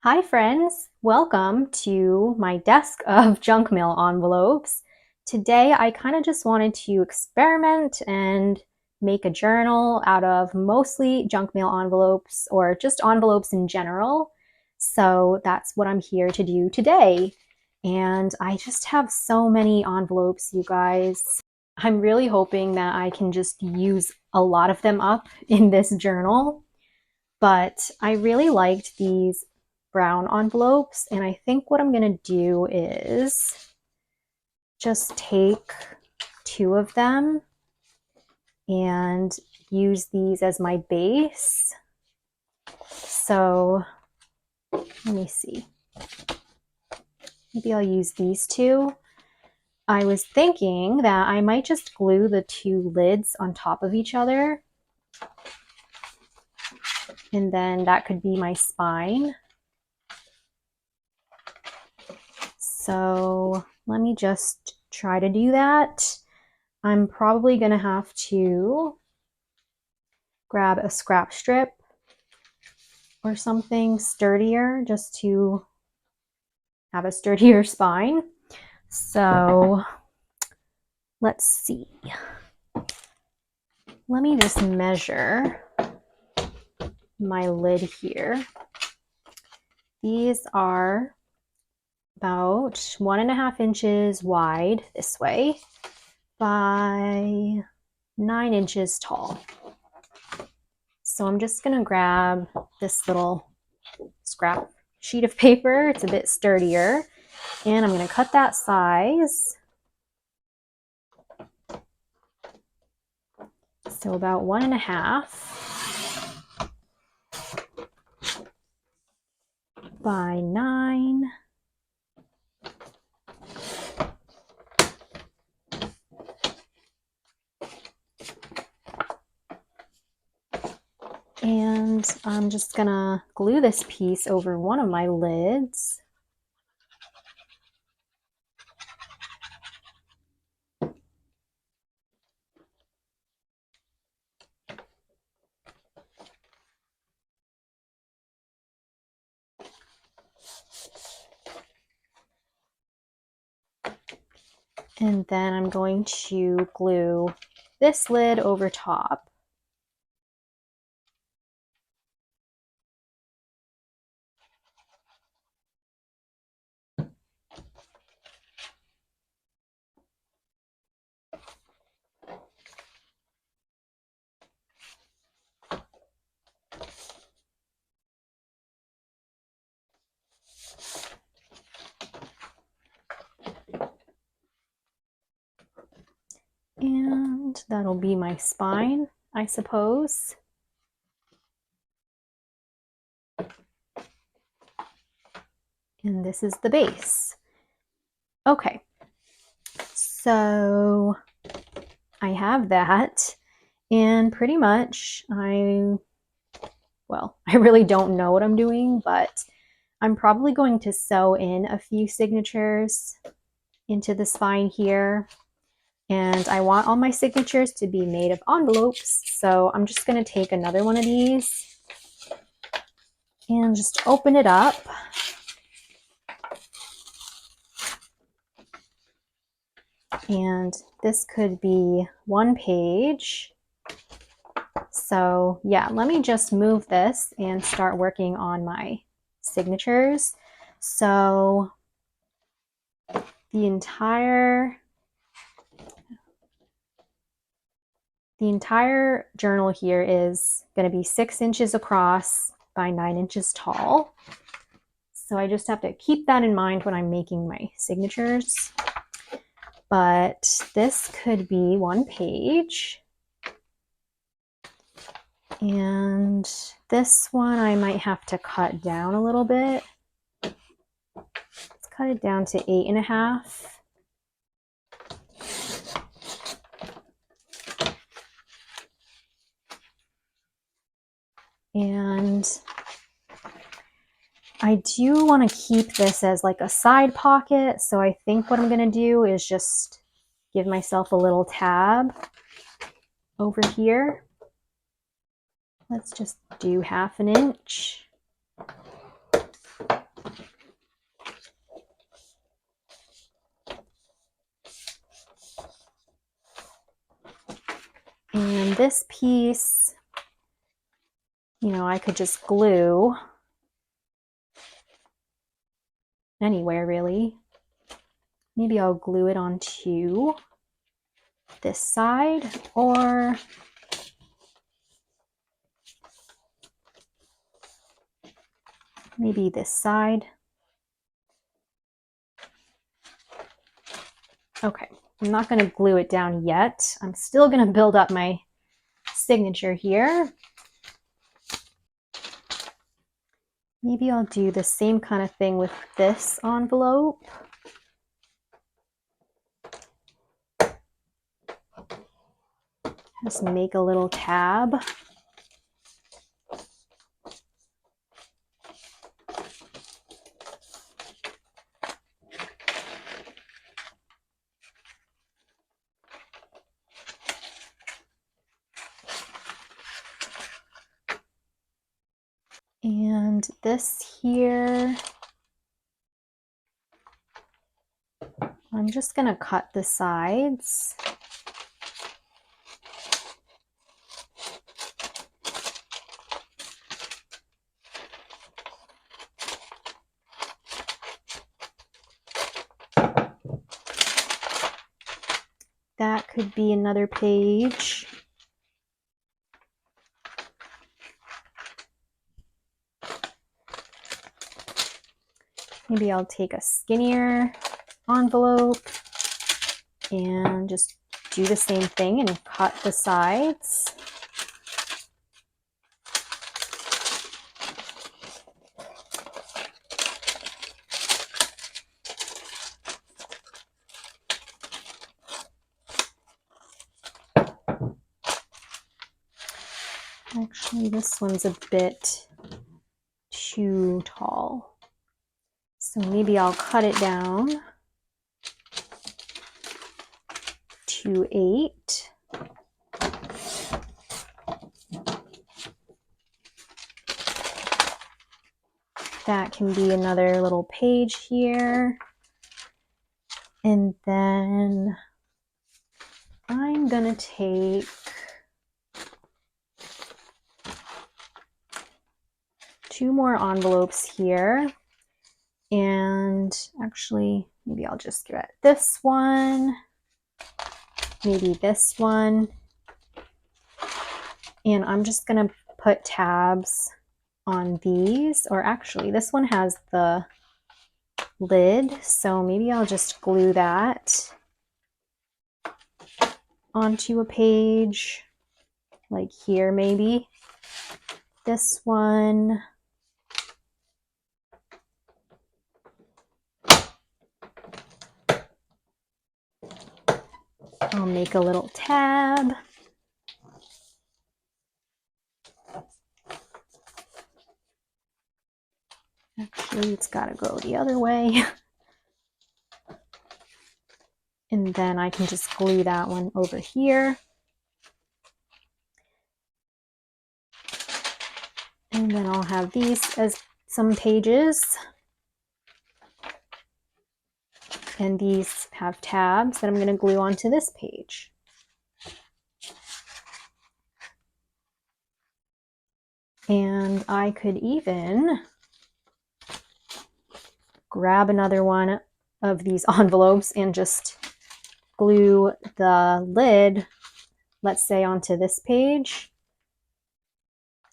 Hi friends, welcome to my desk of junk mail envelopes. Today I kind of just wanted to experiment and make a journal out of mostly junk mail envelopes or just envelopes in general. So that's what I'm here to do today. And I just have so many envelopes, you guys. I'm really hoping that I can just use a lot of them up in this journal. But I really liked these brown envelopes, and I think what I'm gonna do is just take two of them and use these as my base. So let me see. Maybe I'll use these two. I was thinking that I might just glue the two lids on top of each other, and then that could be my spine. So let me just try to do that. I'm probably going to have to grab a scrap strip or something sturdier just to have a sturdier spine. So let's see. Let me just measure my lid here. These are about 1.5 inches wide this way by 9 inches tall. So I'm just gonna grab this little scrap sheet of paper. It's a bit sturdier, and I'm gonna cut that size. So about 1.5 by 9. And I'm just gonna glue this piece over one of my lids. And then I'm going to glue this lid over top. And that'll be my spine, I suppose. And this is the base. Okay, so I have that, and pretty much I really don't know what I'm doing, but I'm probably going to sew in a few signatures into the spine here. And I want all my signatures to be made of envelopes. So I'm just going to take another one of these and just open it up. And this could be one page. So yeah, let me just move this and start working on my signatures. So the entire journal here is going to be 6 inches across by 9 inches tall. So I just have to keep that in mind when I'm making my signatures. But this could be one page. And this one I might have to cut down a little bit. Let's cut it down to 8.5. And I do want to keep this as like a side pocket. So I think what I'm going to do is just give myself a little tab over here. Let's just do 1/2 inch. this piece, you know, I could just glue anywhere really. Maybe I'll glue it onto this side, or maybe this side. Okay, I'm not going to glue it down yet. I'm still going to build up my signature here. Maybe I'll do the same kind of thing with this envelope. Just make a little tab. And this here, I'm just going to cut the sides. That could be another page. Maybe I'll take a skinnier envelope and just do the same thing and cut the sides. Actually, this one's a bit too tall. So maybe I'll cut it down to 8. That can be another little page here. And then I'm gonna take two more envelopes here. And actually, maybe I'll just get this one, maybe this one. And I'm just gonna put tabs on these, or actually this one has the lid, so maybe I'll just glue that onto a page, like here maybe. This one, I'll make a little tab. Actually, it's got to go the other way. And then I can just glue that one over here. And then I'll have these as some pages. And these have tabs that I'm going to glue onto this page. And I could even grab another one of these envelopes and just glue the lid, let's say, onto this page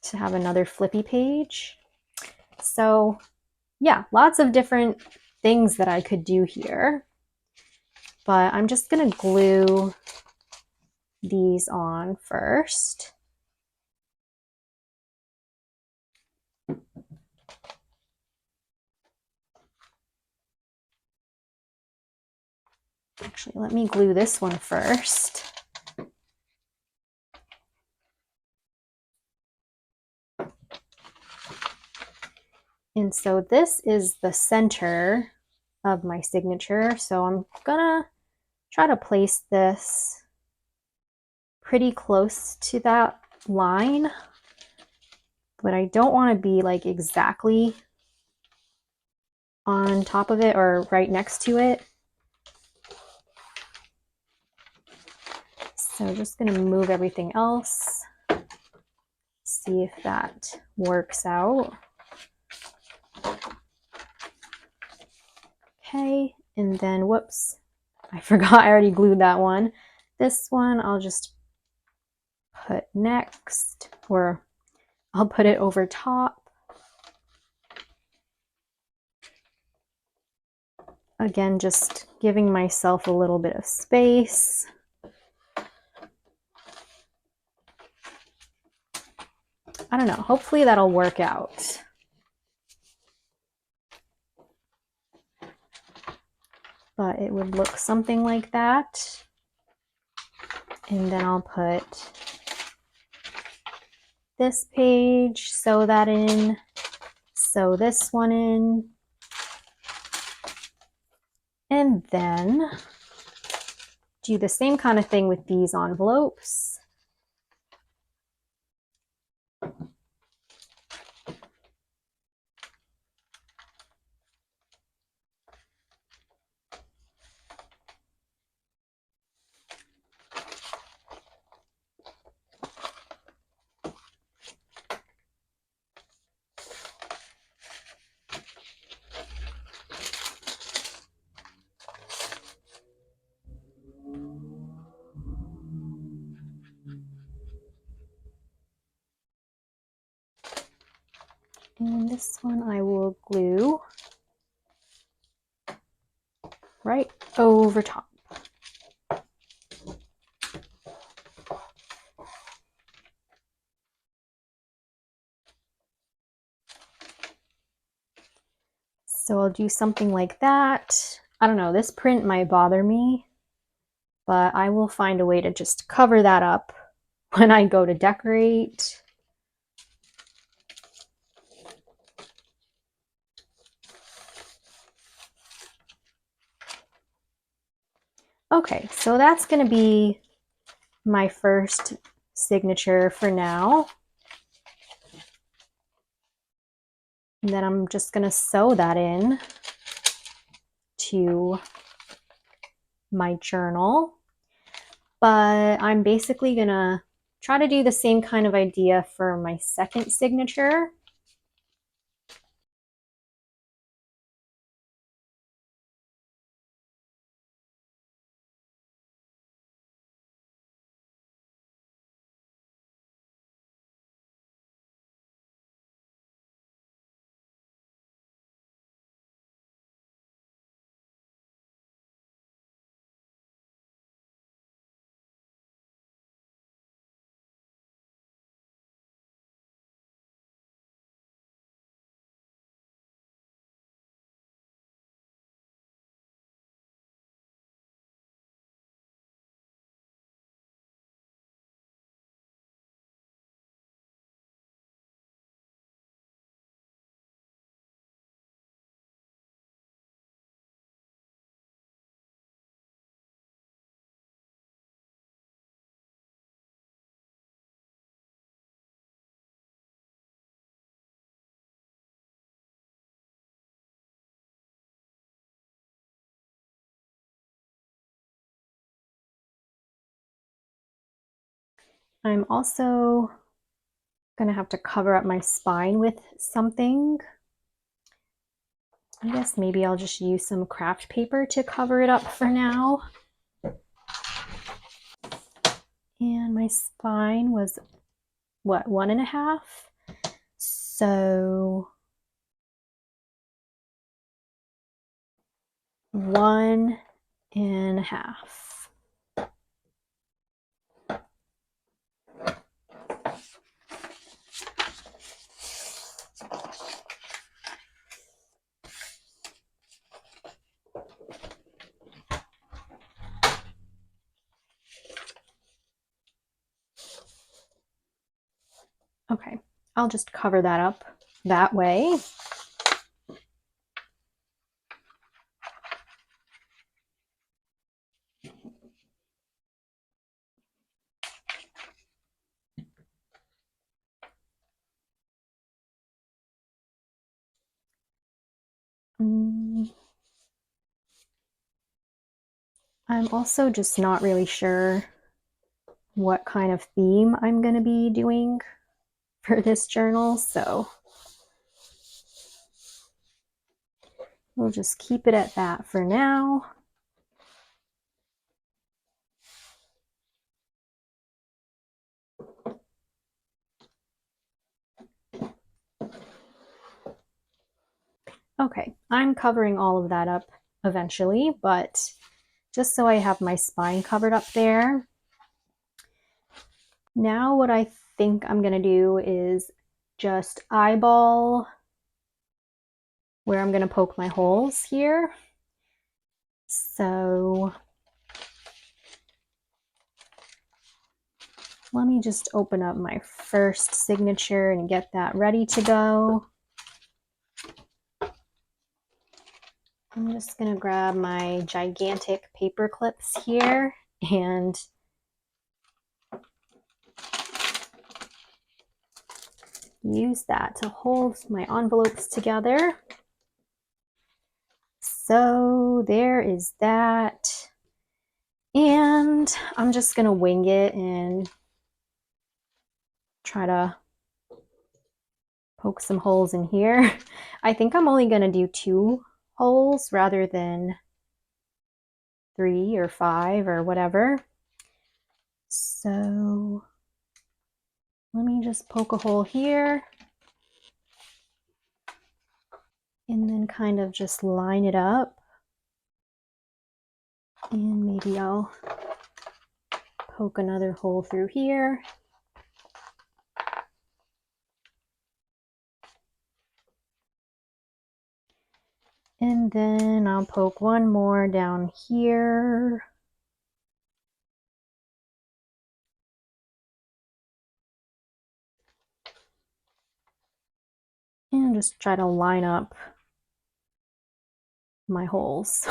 to have another flippy page. So yeah, lots of different things that I could do here. But I'm just going to glue these on first. Actually, let me glue this one first. And so this is the center of my signature. So I'm gonna try to place this pretty close to that line, but I don't want to be like exactly on top of it or right next to it. So just going to move everything else, see if that works out. Okay, and then whoops, I forgot I already glued that one. This one I'll just put next, or I'll put it over top. Again, just giving myself a little bit of space. I don't know, hopefully that'll work out. But it would look something like that. And then I'll put this page, sew that in, sew this one in, and then do the same kind of thing with these envelopes. And this one I will glue right over top. So I'll do something like that. I don't know, this print might bother me, but I will find a way to just cover that up when I go to decorate. Okay, so that's going to be my first signature for now. And then I'm just going to sew that in to my journal. But I'm basically going to try to do the same kind of idea for my second signature. I'm also going to have to cover up my spine with something. I guess maybe I'll just use some craft paper to cover it up for now. And my spine was, what, 1.5? So 1.5. Okay, I'll just cover that up that way. I'm also just not really sure what kind of theme I'm going to be doing for this journal, so we'll just keep it at that for now. Okay, I'm covering all of that up eventually, but just so I have my spine covered up there. Now what I think I'm gonna do is just eyeball where I'm gonna poke my holes here. So let me just open up my first signature and get that ready to go. I'm just gonna grab my gigantic paper clips here and use that to hold my envelopes together. So there is that. And I'm just gonna wing it and try to poke some holes in here. I think I'm only gonna do 2 holes rather than 3 or 5 or whatever. So let me just poke a hole here and then kind of just line it up. And maybe I'll poke another hole through here. And then I'll poke one more down here. And just try to line up my holes.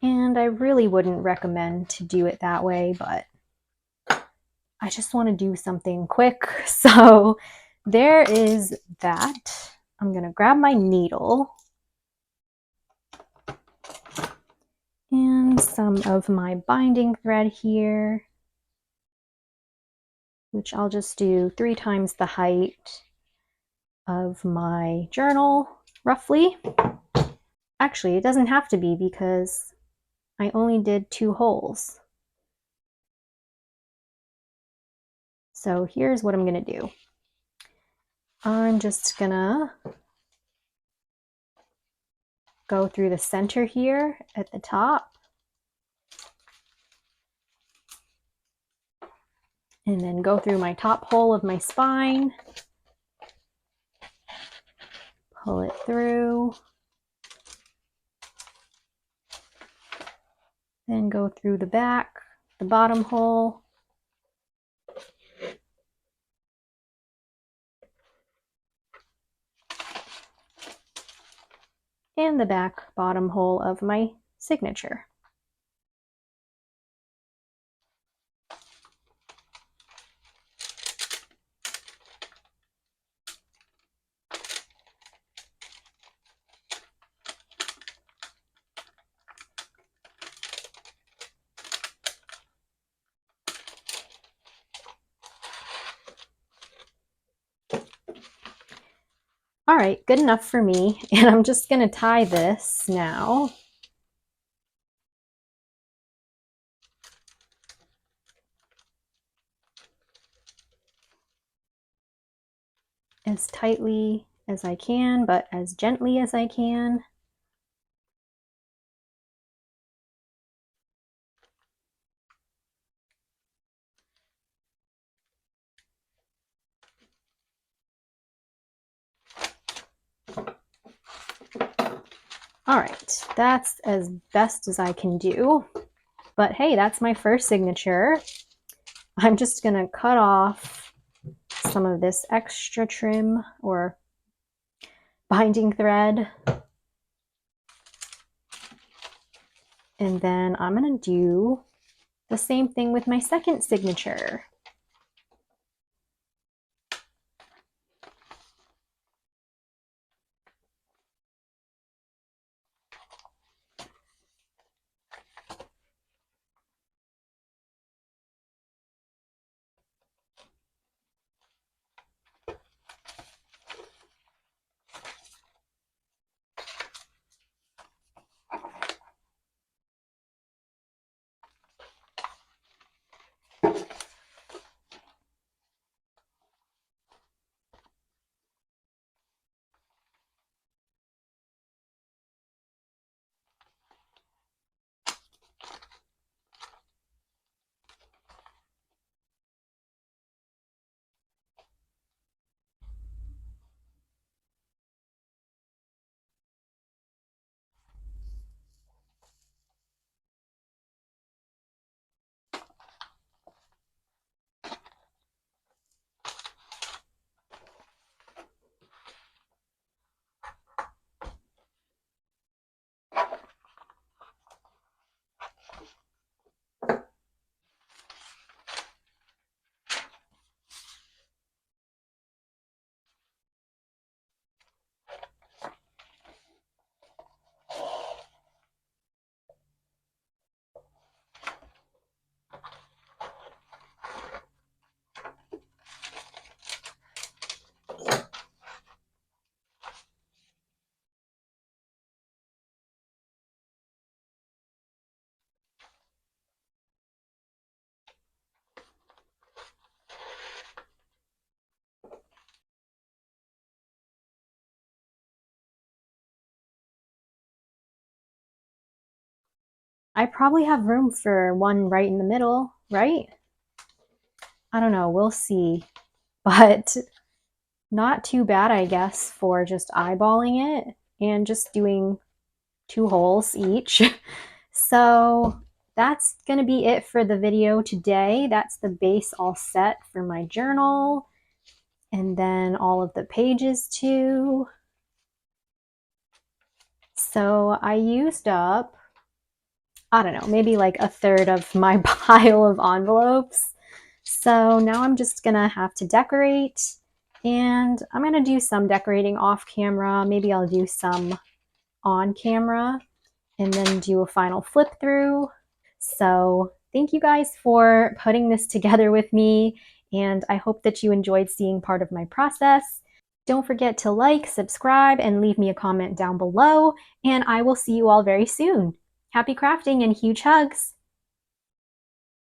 And I really wouldn't recommend to do it that way, but I just want to do something quick. So there is that. I'm going to grab my needle and some of my binding thread here, which I'll just do 3 times the height of my journal, roughly. Actually, it doesn't have to be because I only did 2 holes. So here's what I'm going to do. I'm just going to go through the center here at the top. And then go through my top hole of my spine. Pull it through. Then go through the back, the bottom hole. And the back bottom hole of my signature. All right, good enough for me. And I'm just going to tie this now. As tightly as I can, but as gently as I can. All right, that's as best as I can do. But hey, that's my first signature. I'm just gonna cut off some of this extra trim or binding thread. And then I'm gonna do the same thing with my second signature. I probably have room for one right in the middle, right? I don't know, we'll see. But not too bad, I guess, for just eyeballing it and just doing 2 holes each. So that's gonna be it for the video today. That's the base all set for my journal. And then all of the pages too. So I used up, I don't know, maybe like a third of my pile of envelopes. So now I'm just gonna have to decorate, and I'm gonna do some decorating off camera. Maybe I'll do some on camera and then do a final flip through. So thank you guys for putting this together with me, and I hope that you enjoyed seeing part of my process. Don't forget to like, subscribe, and leave me a comment down below, and I will see you all very soon. Happy crafting and huge hugs!